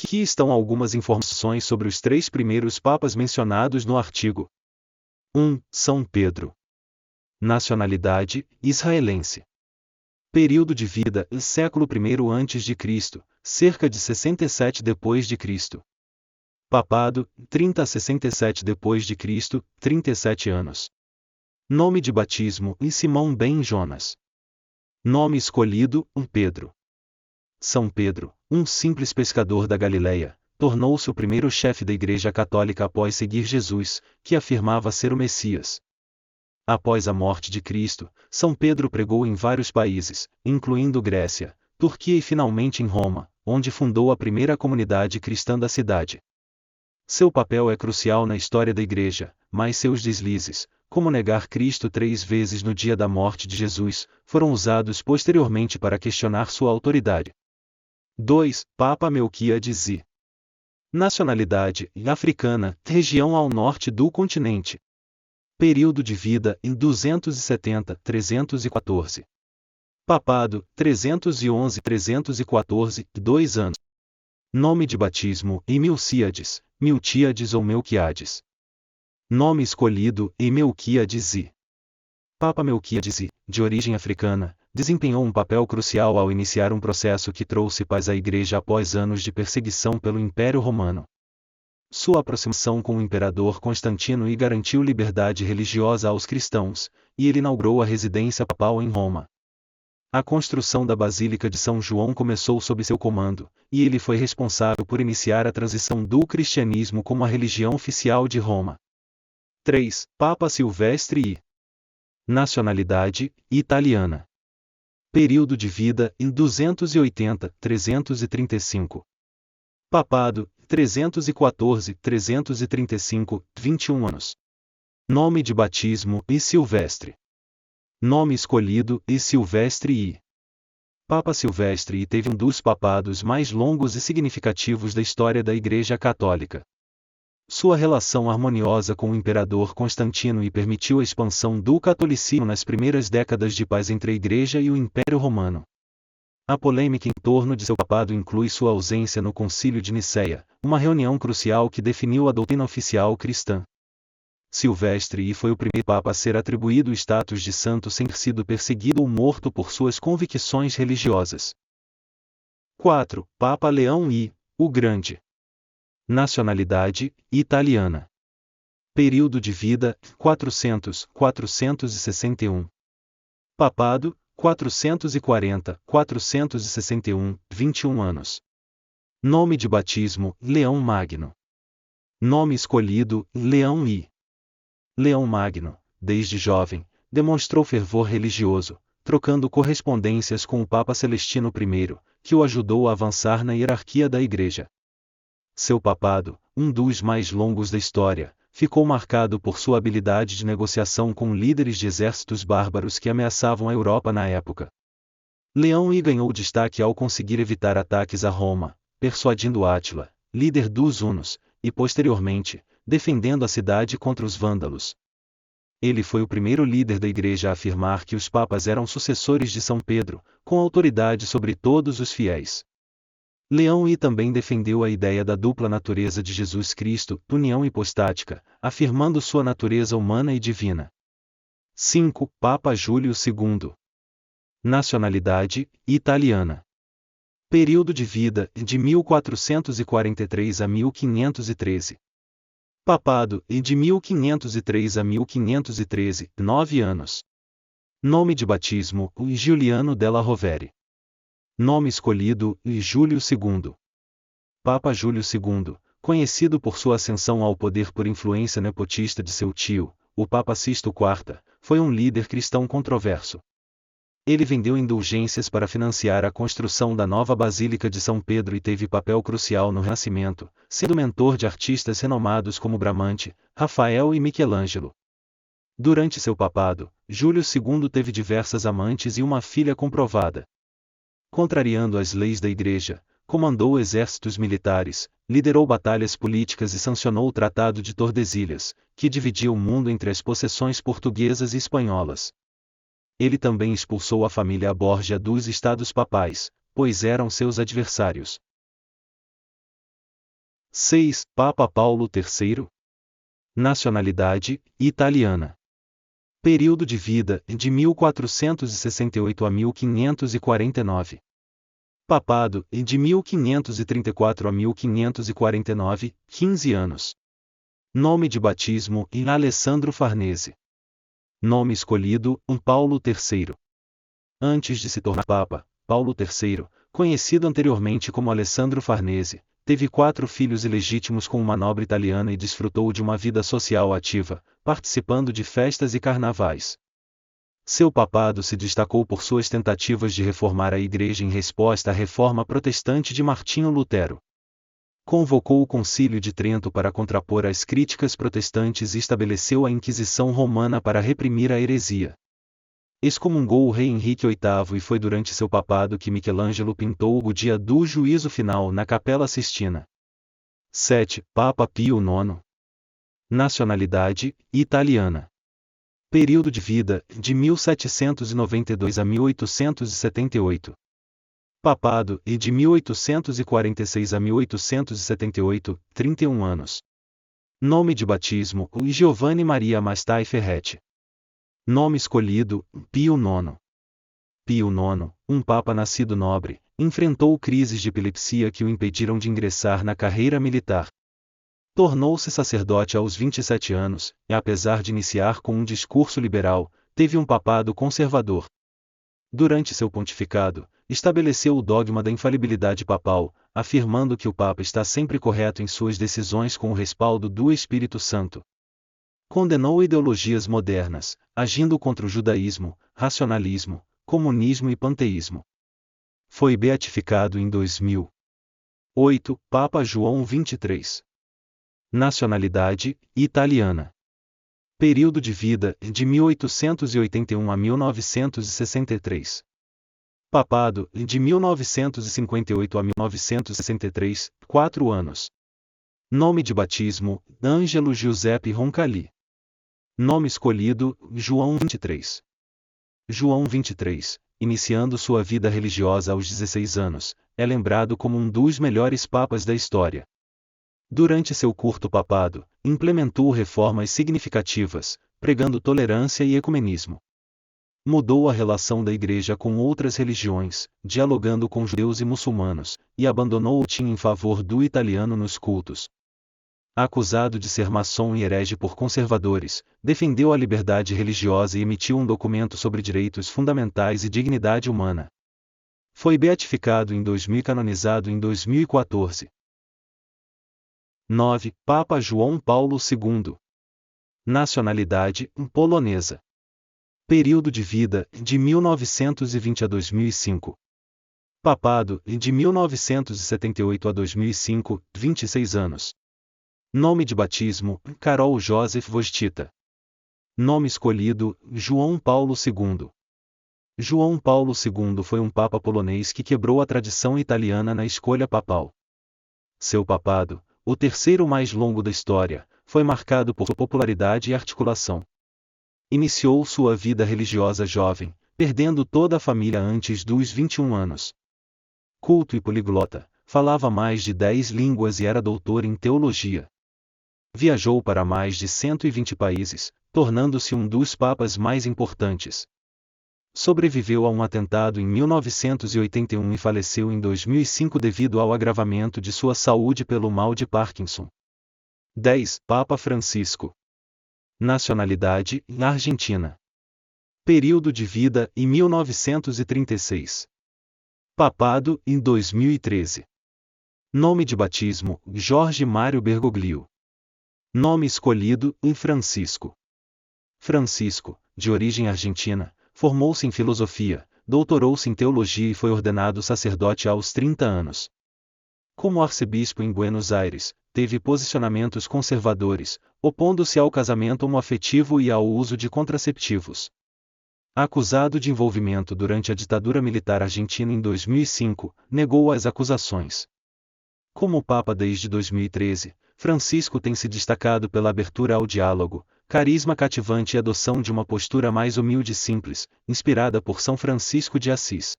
Aqui estão algumas informações sobre os 3 primeiros papas mencionados no artigo. 1. São Pedro. Nacionalidade: israelense. Período de vida: século I a.C., cerca de 67 d.C. Papado: 30 a 67 d.C., 37 anos. Nome de batismo: Simão ben Jonas. Nome escolhido: Pedro. São Pedro, um simples pescador da Galileia, tornou-se o primeiro chefe da Igreja Católica após seguir Jesus, que afirmava ser o Messias. Após a morte de Cristo, São Pedro pregou em vários países, incluindo Grécia, Turquia e finalmente em Roma, onde fundou a primeira comunidade cristã da cidade. Seu papel é crucial na história da Igreja, mas seus deslizes, como negar Cristo 3 vezes no dia da morte de Jesus, foram usados posteriormente para questionar sua autoridade. 2. Papa Melquíades I. Nacionalidade: africana, região ao norte do continente. Período de vida: 270-314. Papado: 311-314, 2 anos. Nome de batismo: Milcíades, Miltíades ou Melquiades. Nome escolhido: Melquíades I. Papa Melquíades I, de origem africana, desempenhou um papel crucial ao iniciar um processo que trouxe paz à Igreja após anos de perseguição pelo Império Romano. Sua aproximação com o imperador Constantino I garantiu liberdade religiosa aos cristãos, e ele inaugurou a residência papal em Roma. A construção da Basílica de São João começou sob seu comando, e ele foi responsável por iniciar a transição do cristianismo como a religião oficial de Roma. 3. Papa Silvestre I. Nacionalidade: italiana. Período de vida: 280-335. Papado: 314-335, 21 anos. Nome de batismo: Silvestre. Nome escolhido: Silvestre I. Papa Silvestre I teve um dos papados mais longos e significativos da história da Igreja Católica. Sua relação harmoniosa com o imperador Constantino I permitiu a expansão do catolicismo nas primeiras décadas de paz entre a Igreja e o Império Romano. A polêmica em torno de seu papado inclui sua ausência no Concílio de Nicéia, uma reunião crucial que definiu a doutrina oficial cristã. Silvestre I foi o primeiro papa a ser atribuído o status de santo sem ter sido perseguido ou morto por suas convicções religiosas. 4. Papa Leão I, o Grande. Nacionalidade: italiana. Período de vida: 400-461. Papado: 440-461, 21 anos. Nome de batismo: Leão Magno. Nome escolhido: Leão I. Leão Magno, desde jovem, demonstrou fervor religioso, trocando correspondências com o Papa Celestino I, que o ajudou a avançar na hierarquia da Igreja. Seu papado, um dos mais longos da história, ficou marcado por sua habilidade de negociação com líderes de exércitos bárbaros que ameaçavam a Europa na época. Leão I ganhou destaque ao conseguir evitar ataques a Roma, persuadindo Átila, líder dos hunos, e posteriormente, defendendo a cidade contra os vândalos. Ele foi o primeiro líder da Igreja a afirmar que os papas eram sucessores de São Pedro, com autoridade sobre todos os fiéis. Leão I também defendeu a ideia da dupla natureza de Jesus Cristo, união hipostática, afirmando sua natureza humana e divina. 5. Papa Júlio II. Nacionalidade: italiana. Período de vida: de 1443 a 1513. Papado: de 1503 a 1513, 9 anos. Nome de batismo: Giuliano della Rovere. Nome escolhido: Júlio II. Papa Júlio II, conhecido por sua ascensão ao poder por influência nepotista de seu tio, o Papa Sisto IV, foi um líder cristão controverso. Ele vendeu indulgências para financiar a construção da nova Basílica de São Pedro e teve papel crucial no Renascimento, sendo mentor de artistas renomados como Bramante, Rafael e Michelangelo. Durante seu papado, Júlio II teve diversas amantes e uma filha comprovada. Contrariando as leis da Igreja, comandou exércitos militares, liderou batalhas políticas e sancionou o Tratado de Tordesilhas, que dividia o mundo entre as possessões portuguesas e espanholas. Ele também expulsou a família Borgia dos Estados Papais, pois eram seus adversários. 6. Papa Paulo III. Nacionalidade: italiana. Período de vida: de 1468 a 1549. Papado: de 1534 a 1549, 15 anos. Nome de batismo: Alessandro Farnese. Nome escolhido: Paulo III. Antes de se tornar Papa, Paulo III, conhecido anteriormente como Alessandro Farnese, teve 4 filhos ilegítimos com uma nobre italiana e desfrutou de uma vida social ativa, participando de festas e carnavais. Seu papado se destacou por suas tentativas de reformar a Igreja em resposta à reforma protestante de Martinho Lutero. Convocou o Concílio de Trento para contrapor as críticas protestantes e estabeleceu a Inquisição Romana para reprimir a heresia. Excomungou o rei Henrique VIII e foi durante seu papado que Michelangelo pintou o Dia do Juízo Final na Capela Sistina. 7. Papa Pio IX. Nacionalidade: italiana. Período de vida: de 1792 a 1878. Papado: de 1846 a 1878, 31 anos. Nome de batismo: Giovanni Maria Mastai Ferretti. Nome escolhido: Pio IX. Pio IX, um papa nascido nobre, enfrentou crises de epilepsia que o impediram de ingressar na carreira militar. Tornou-se sacerdote aos 27 anos, e apesar de iniciar com um discurso liberal, teve um papado conservador. Durante seu pontificado, estabeleceu o dogma da infalibilidade papal, afirmando que o Papa está sempre correto em suas decisões com o respaldo do Espírito Santo. Condenou ideologias modernas, agindo contra o judaísmo, racionalismo, comunismo e panteísmo. Foi beatificado em 2000. 8. Papa João XXIII. Nacionalidade: italiana. Período de vida: de 1881 a 1963. Papado: de 1958 a 1963, 4 anos. Nome de batismo: Ângelo Giuseppe Roncalli. Nome escolhido: João XXIII. João XXIII, iniciando sua vida religiosa aos 16 anos, é lembrado como um dos melhores papas da história. Durante seu curto papado, implementou reformas significativas, pregando tolerância e ecumenismo. Mudou a relação da Igreja com outras religiões, dialogando com judeus e muçulmanos, e abandonou o latim em favor do italiano nos cultos. Acusado de ser maçom e herege por conservadores, defendeu a liberdade religiosa e emitiu um documento sobre direitos fundamentais e dignidade humana. Foi beatificado em 2000 e canonizado em 2014. 9. Papa João Paulo II. Nacionalidade: polonesa. Período de vida: de 1920 a 2005. Papado: de 1978 a 2005, 26 anos. Nome de batismo: Karol Joseph Wojtyła. Nome escolhido: João Paulo II. João Paulo II foi um papa polonês que quebrou a tradição italiana na escolha papal. Seu papado, o terceiro mais longo da história, foi marcado por sua popularidade e articulação. Iniciou sua vida religiosa jovem, perdendo toda a família antes dos 21 anos. Culto e poliglota, falava mais de 10 línguas e era doutor em teologia. Viajou para mais de 120 países, tornando-se um dos papas mais importantes. Sobreviveu a um atentado em 1981 e faleceu em 2005 devido ao agravamento de sua saúde pelo mal de Parkinson. 10. Papa Francisco. Nacionalidade: Argentina. Período de vida: em 1936. Papado: em 2013. Nome de batismo: Jorge Mário Bergoglio. Nome escolhido: Francisco. Francisco, de origem argentina, formou-se em filosofia, doutorou-se em teologia e foi ordenado sacerdote aos 30 anos. Como arcebispo em Buenos Aires, teve posicionamentos conservadores, opondo-se ao casamento homoafetivo e ao uso de contraceptivos. Acusado de envolvimento durante a ditadura militar argentina em 2005, negou as acusações. Como Papa desde 2013, Francisco tem se destacado pela abertura ao diálogo, carisma cativante e adoção de uma postura mais humilde e simples, inspirada por São Francisco de Assis.